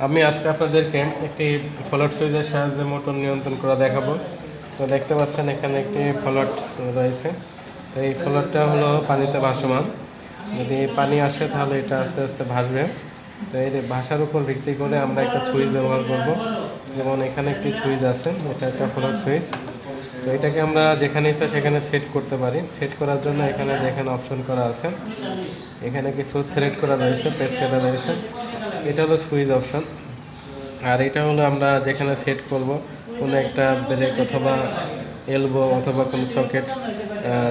আমি আজকে আপনাদেরকে একটি ফ্লোট সুইচের সাহায্যে মোটর নিয়ন্ত্রণ করা দেখাবো। তো দেখতে পাচ্ছেন এখানে একটি ফ্লোট রয়েছে। তো এই ফ্লোটটা হলো পানিতে ভাসমান। যদি পানি আসে তাহলে এটা আস্তে আস্তে ভাসবে। তো এই ভাষার উপর ভিত্তি করে আমরা একটা সুইচ ব্যবহার করব। যেমন এখানে একটি সুইচ আছে, এটা একটা ফ্লোট সুইচ। তো এটাকে আমরা যেখানে ইচ্ছা সেখানে সেট করতে পারি। সেট করার জন্য এখানে দেখেন অপশন করা আছে, এখানে কিছু থ্রেড করা রয়েছে, পেস্ট করা রয়েছে। এটা হলো সুইচ অপশন। আর এটা হলো আমরা যেখানে সেট করব কোনো একটা ব্রেক অথবা এলবো অথবা কোনো সকেট,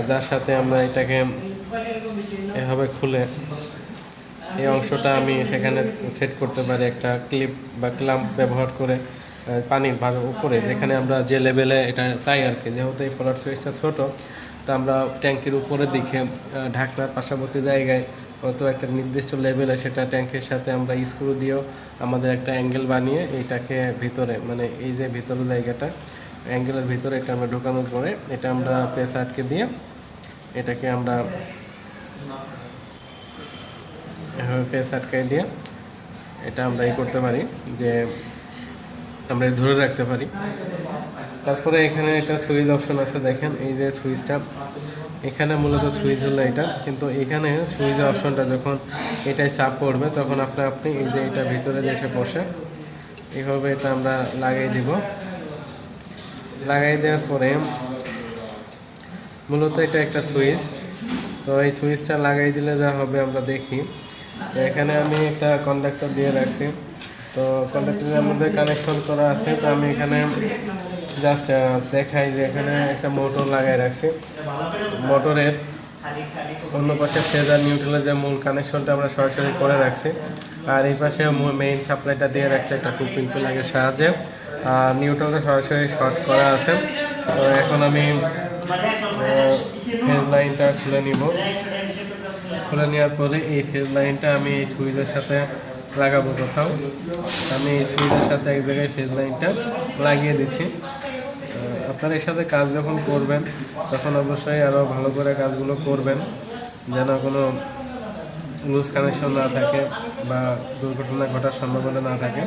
যার সাথে আমরা এটাকে এভাবে খুলে এই অংশটা আমি সেখানে সেট করতে পারি একটা ক্লিপ বা ক্লাম্প ব্যবহার করে পানির উপরে, যেখানে আমরা যে লেভেলে এটা চাই আর কি। যেহেতু এই ফ্লোট সুইচটা ছোটো, তো আমরা ট্যাঙ্কির উপরের দিকে ঢাকনার পার্শ্ববর্তী জায়গায় হয়তো একটা নির্দিষ্ট লেভেলে সেটা ট্যাঙ্কের সাথে আমরা স্ক্রু দিয়েও আমাদের একটা অ্যাঙ্গেল বানিয়ে এইটাকে ভিতরে, মানে এই যে ভিতরের জায়গাটা অ্যাঙ্গেলের ভিতরে এটা আমরা ঢোকানোর পরে এটা আমরা প্রেস আটকে দিয়ে এটাকে আমরা এভাবে প্রেস আটকাই দিয়ে এটা আমরা করতে পারি যে আমরা ধরে রাখতে পারি। তারপরে এখানে একটা সুইচ অপশন আছে, দেখেন এই যে সুইচটা, এখানে মূলত সুইচ হলো এটা, কিন্তু এখানে সুইচের অপশনটা যখন এটাই চাপ পড়বে তখন আপনি এই যে এটা ভিতরে যে এসে বসে এইভাবে এটা আমরা লাগিয়ে দিব। লাগাই দেওয়ার পরে মূলত এটা একটা সুইচ। তো এই সুইচটা লাগাই দিলে যা হবে আমরা দেখি, এখানে আমি একটা কন্ডাক্টর দিয়ে রাখছি। তো কন্ডাক্টরের মধ্যে কানেকশন করা আছে। তো আমি এখানে জাস্ট দেখাই যে এখানে একটা মোটর লাগাই রাখছি। মোটরের অন্য পাশে ফেজ আর নিউট্রালের যে মূল কানেকশনটা আমরা সরাসরি করে রাখছি, আর এই পাশে মেইন সাপ্লাইটা দিয়ে রাখছি একটা 2 পিন প্লাগের সাহায্যে। আর নিউট্রালটা সরাসরি শর্ট করা আছে। তো এখন আমি ফেজ লাইনটা খুলে নিব। খুলে নেওয়ার পরে এই ফেজ লাইনটা আমি এই সুইচের সাথে লাগাবো কোথাও। আমি এই সুইচের সাথে এক জায়গায় ফেজ লাইনটা লাগিয়ে দিচ্ছি। আপনার এর সাথে কাজ যখন করবেন তখন অবশ্যই আরও ভালো করে কাজগুলো করবেন, যেন কোনো লুজ কানেকশন না থাকে বা দুর্ঘটনা ঘটার সম্ভাবনা না থাকে।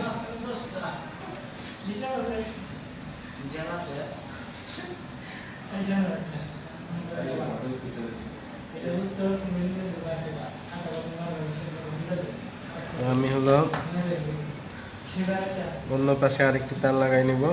আমি হলো অন্য পাশে আরেকটি তার লাগাই নিব।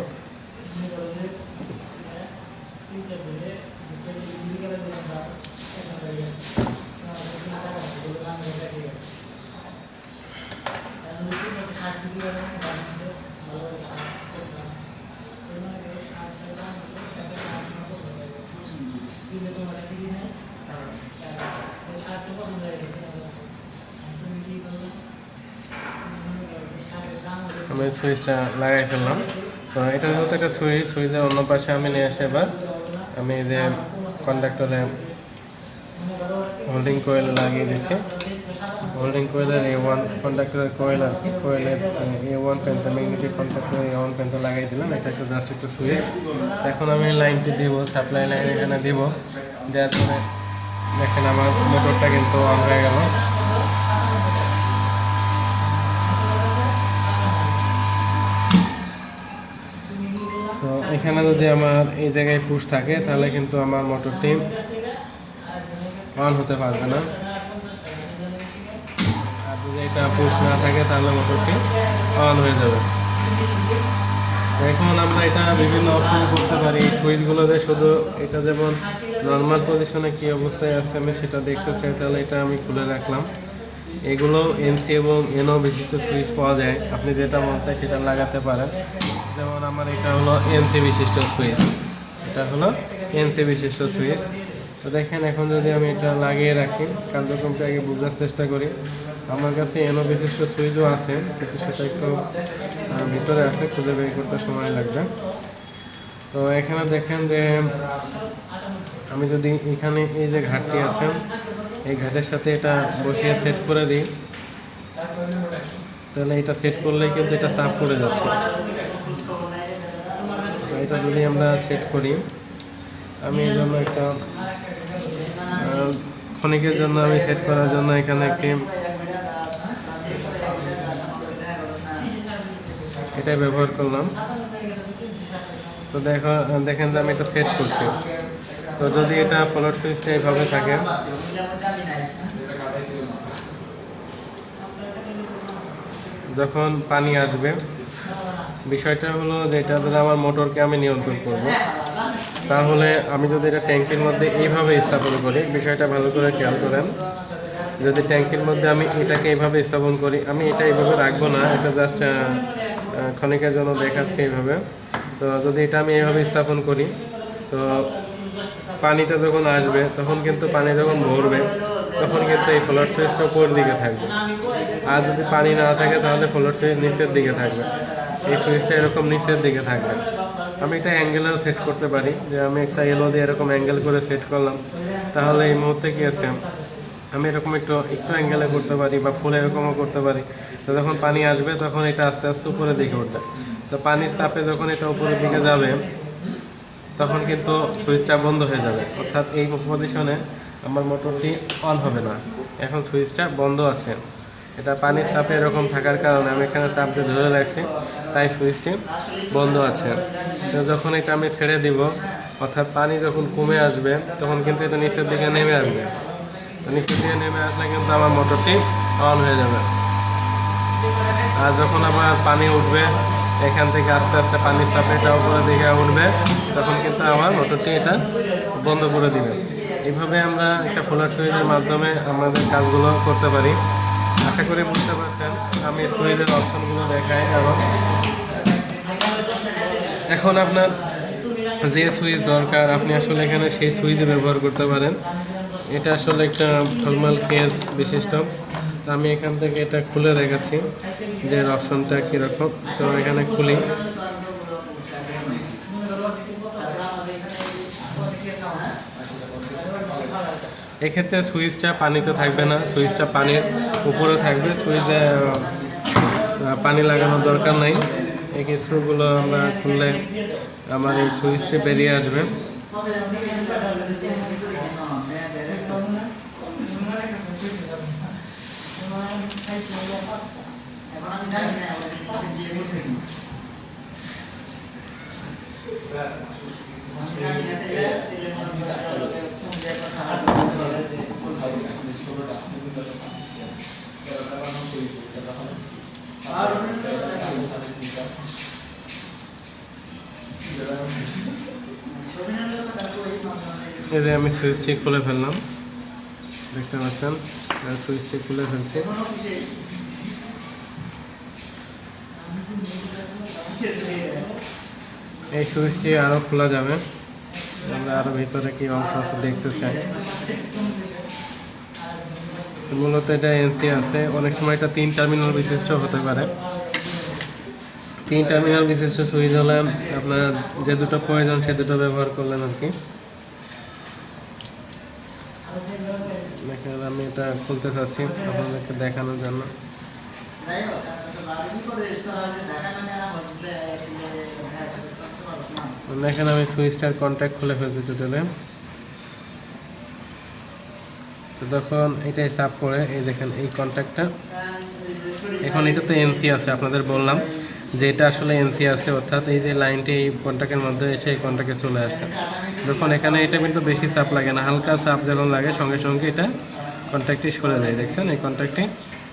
আমি সুইচটা লাগাই ফেললাম। তো এটা যেহেতু একটা সুইচের অন্য পাশে আমি নিয়ে আসি। এবার আমি যে কন্ডাক্টরে হোল্ডিং কোয়েল লাগিয়ে দিচ্ছি। হোল্ডিং কোয়েলের A1 কন্ডাক্টরের কোয়েল আর কি, কোয়েলের A1 প্যান্থে ম্যাগনেটিক কন্ডাক্টরের A1 প্যান্থে লাগিয়ে দিলাম। এটা একটা জাস্ট একটা সুইচ। এখন আমি লাইনটি দিব, সাপ্লাই লাইন এখানে দিব। দেওয়ার পরে দেখেন আমার মোটরটা কিন্তু অন হয়ে গেল। তো এখানে যদি আমার এই জায়গায় পুশ থাকে তাহলে কিন্তু আমার মোটরটি অন হতে পারবে না, আর যদি এটা পুশ না থাকে তাহলে মোটরটি অন হয়ে যাবে। এখন আমরা এটা বিভিন্ন অপশন করতে পারি। এই সুইচগুলো যে শুধু এটা যেমন নর্মাল পজিশনে কী অবস্থায় আছে আমি সেটা দেখতে চাই, তাহলে এটা আমি খুলে রাখলাম। এগুলো এনসি এবং এনও বিশিষ্ট সুইচ পাওয়া যায়, আপনি যেটা মন চায় সেটা লাগাতে পারেন। যেমন আমার এটা হলো এনসি বিশিষ্ট সুইচ, এটা হলো এনসি বিশিষ্ট সুইচ। তো দেখেন এখন যদি আমি এটা লাগিয়ে রাখি, কার্যক্রমটা আগে বোঝার চেষ্টা করি। আমার কাছে এনও বিশিষ্ট সুইচও আছে, কিন্তু সেটা একটু ভিতরে আছে, খুঁজে বের করতে সময় লাগবে। তো এখানে দেখেন যে আমি যদি এখানে এই যে ঘাটটি আছে এই ঘাটের সাথে এটা বসিয়ে সেট করে দিই, তাহলে এটা সেট করলেই কিন্তু এটা চাপ পড়ে যাচ্ছে। এটা যদি আমরা সেট করি, আমি এই জন্য একটা ক্ষণিকের জন্য আমি সেট করার জন্য এখানে একটি এটাই ব্যবহার করলাম। তো দেখেন যে আমি এটা সেট করছি। তো যদি এটা ফ্লোট সুইচটা এইভাবে থাকে, যখন পানি আসবে, বিষয়টা হলো যে এটা দ্বারা আমার মোটরকে আমি নিয়ন্ত্রণ করব। তাহলে আমি যদি এটা ট্যাঙ্কির মধ্যে এইভাবে স্থাপন করি, বিষয়টা ভালো করে খেয়াল করেন, যদি ট্যাঙ্কির মধ্যে আমি এটাকে এইভাবে স্থাপন করি, আমি এটা এইভাবে রাখবো না, এটা জাস্ট ক্ষণিকের জন্য দেখাচ্ছি এইভাবে। তো যদি এটা আমি এইভাবে স্থাপন করি, তো পানিটা যখন আসবে, তখন কিন্তু পানি যখন ভরবে, তখন কিন্তু এই ফ্লোট সুইচটা উপর দিকে থাকবে। আর যদি পানি না থাকে তাহলে ফ্লোট সুইচ নিচের দিকে থাকবে, এই সুইচটা এরকম নিচের দিকে থাকবে। আমি একটা অ্যাঙ্গেলও সেট করতে পারি, যে আমি একটা এলো দিয়ে এরকম অ্যাঙ্গেল করে সেট করলাম, তাহলে এই মুহূর্তে কী আছে, আমি এরকম একটু অ্যাঙ্গেলে করতে পারি বা ফুল এরকমও করতে পারি। তো যখন পানি আসবে তখন এটা আস্তে আস্তে উপরের দিকে উঠবে। তো পানির চাপে যখন এটা উপরের দিকে যাবে, তখন কিন্তু সুইচটা বন্ধ হয়ে যাবে, অর্থাৎ এই পজিশনে আমার মোটরটি অন হবে না। এখন সুইচটা বন্ধ আছে, এটা পানির চাপে এরকম থাকার কারণে আমি এখানে চাপ দিয়ে ধরে রাখছি, তাই সুইচটি বন্ধ আছে। তো যখন এটা আমি ছেড়ে দিব, অর্থাৎ পানি যখন কমে আসবে, তখন কিন্তু এটা নিচের দিকে নেমে আসবে। তো নিচের দিকে নেমে আসলে কিন্তু আমার মোটরটি অন হয়ে যাবে। আর যখন আবার পানি উঠবে, এখান থেকে আস্তে আস্তে পানির চাপে এটা উপরের দিকে উঠবে, তখন কিন্তু আমার মোটরটি এটা বন্ধ করে দিবে। এইভাবে আমরা একটা ফ্লোট সুইচের মাধ্যমে আমাদের কাজগুলো করতে পারি। আশা করি বুঝতে পারছেন। আমি সুইচের অপশনগুলো দেখাই। এবং এখন আপনার যে সুইচ দরকার, আপনি আসলে এখানে সেই সুইচে ব্যবহার করতে পারেন। এটা আসলে একটা থর্মাল কেস বিশিষ্ট। তো আমি এখান থেকে এটা খুলে দেখাচ্ছি যে অপশনটা কীরকম। তো এখানে খুলি, এক্ষেত্রে সুইচটা পানিতে থাকবে না, সুইচটা পানির উপরে থাকবে। সুইচে পানি লাগানোর দরকার নাই। এই স্ক্রুগুলো আমরা খুললে আমার এই সুইচটি বেরিয়ে আসবে। এই যে আমি সুইচটি খুলে ফেললাম, দেখতে পাচ্ছেন সুইচটি খুলে ফেলছি। এই সুইচটি আরও খোলা যাবে, আমরা আরও ভিতরে কি অংশ আছে দেখতে চাই। মূলত এটা এনসি আছে, অনেক সময় এটা 3 টার্মিনাল বিশিষ্ট হতে পারে। 3 টার্মিনাল বিশিষ্ট সুইচ হলে আপনার যে দুটো প্রয়োজন সে দুটো ব্যবহার করলেন আর কি। দেখেন আমি এটা খুলতে চাচ্ছি আপনাদেরকে দেখানোর জন্য। দেখেন আমি সুইচটার কন্ট্যাক্ট খুলে ফেলছি টোটালে। তো তখন এটাই চাপ করে, এই দেখেন এই কন্ট্যাক্টটা, এখন এটা তো এনসি আছে, আপনাদের বললাম যে এটা আসলে এনসি আছে, অর্থাৎ এই যে লাইনটি এই কন্ট্যাক্টের মধ্যে এসে এই কন্ট্যাক্টে চলে আসছে। যখন এখানে এটা কিন্তু বেশি চাপ লাগে না, হালকা চাপ যখন লাগে সঙ্গে সঙ্গে এটা কন্ট্যাক্টটি সরে যায়। দেখছেন এই কন্ট্যাক্টটি,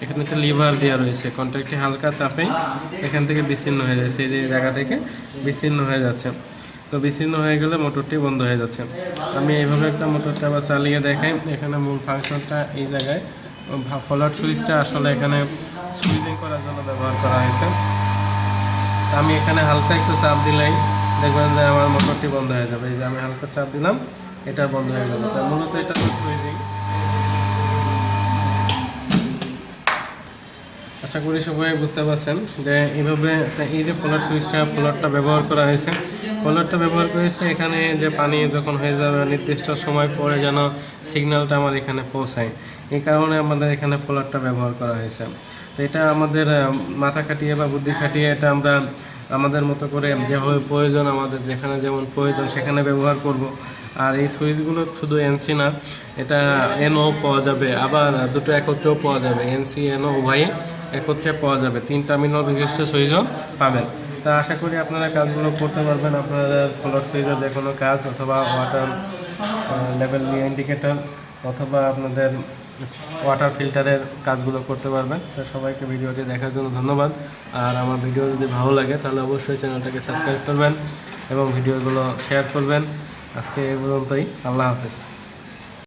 এখানে একটা লিভার দেওয়া রয়েছে, কন্ট্যাক্টটি হালকা চাপেই এখান থেকে বিচ্ছিন্ন হয়ে যাচ্ছে, এই যে জায়গা থেকে বিচ্ছিন্ন হয়ে যাচ্ছে। তো বিচ্ছিন্ন হয়ে গেলে মোটরটি বন্ধ হয়ে যাচ্ছে। আমি এইভাবে একটা মোটরটা আবার চালিয়ে দেখাই। এখানে মূল ফাংশনটা এই জায়গায়, ফ্লোট সুইচটা আসলে এখানে সুইচিং করার জন্য ব্যবহার করা হয়েছে। আমি এখানে হালকা একটু চাপ দিলেই দেখবেন যে আমার মোটরটি বন্ধ হয়ে যাবে। এই যে আমি হালকা চাপ দিলাম, এটা বন্ধ হয়ে গেল। তার মূলত এটা তো সুইচিং। আশা করি সবাই বুঝতে পারছেন যে এইভাবে এই যে ফ্লোট সুইচটা, ফ্লোটটা ব্যবহার করা হয়েছে। ফ্লোটটা ব্যবহার করেছে এখানে যে পানি যখন হয়ে যাবে নির্দিষ্ট সময় পরে যেন সিগন্যালটা আমার এখানে পৌঁছায়, এই কারণে আমাদের এখানে ফ্লোটটা ব্যবহার করা হয়েছে। তো এটা আমাদের মাথা খাটিয়ে বা বুদ্ধি খাটিয়ে এটা আমরা আমাদের মতো করে যেভাবে প্রয়োজন, আমাদের যেখানে যেমন প্রয়োজন সেখানে ব্যবহার করব। আর এই সুইচগুলো শুধু এনসি না, এটা এনও পাওয়া যাবে, আবার দুটো একত্রেও পাওয়া যাবে, এনসি এনও উভয়ই একত্রে পাওয়া যাবে, 3 টার্মিনাল বিশিষ্ট সুইচও পাবেন। তা আশা করি আপনারা কাজগুলো করতে পারবেন। আপনাদের ফ্লোট সুইচের যে কোনো কাজ অথবা ওয়াটার লেভেল ইন্ডিকেটর অথবা আপনাদের ওয়াটার ফিল্টারের কাজগুলো করতে পারবেন। তো সবাইকে ভিডিওটি দেখার জন্য ধন্যবাদ। আর আমার ভিডিও যদি ভালো লাগে তাহলে অবশ্যই চ্যানেলটাকে সাবস্ক্রাইব করবেন এবং ভিডিওগুলো শেয়ার করবেন। আজকে এই পর্যন্তই। আল্লাহ হাফেজ।